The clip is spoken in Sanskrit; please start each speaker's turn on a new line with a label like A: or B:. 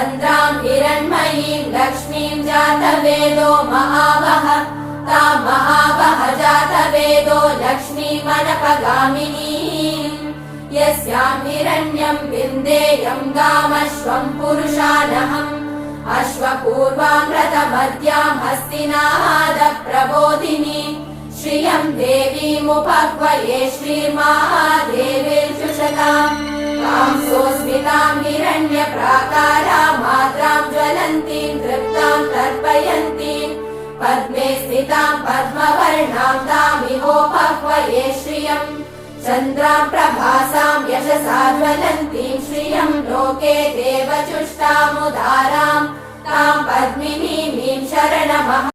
A: चन्द्राम् हिरण्मयीम् लक्ष्मीम् जातवेदो महावः ताम् महावः जातवेदो लक्ष्मीमनपगामिनीम् यस्याम् हिरण्यम् विन्देयम् गामश्वम् पुरुषानहम् अश्वपूर्वाम् रथमद्याम् हस्तिनादप्रबोधिनी श्रियम् देवीमुपह्वये श्रीर्महादेवीर्जुषताम् ताम् सोऽस्मिताम् हिरण्यप्राकाराम् मात्राम् ज्वलन्तीम् तृप्ताम् तर्पयन्तीम् पद्मे स्थिताम् पद्मवर्णाम् तामिहोपह्वये श्रियम् चन्द्राम् प्रभासाम् यशसा ज्वलन्तीम् श्रियम् लोके देवचुष्टामुदाराम् ताम् पद्मिनीमीम् शरणमहम्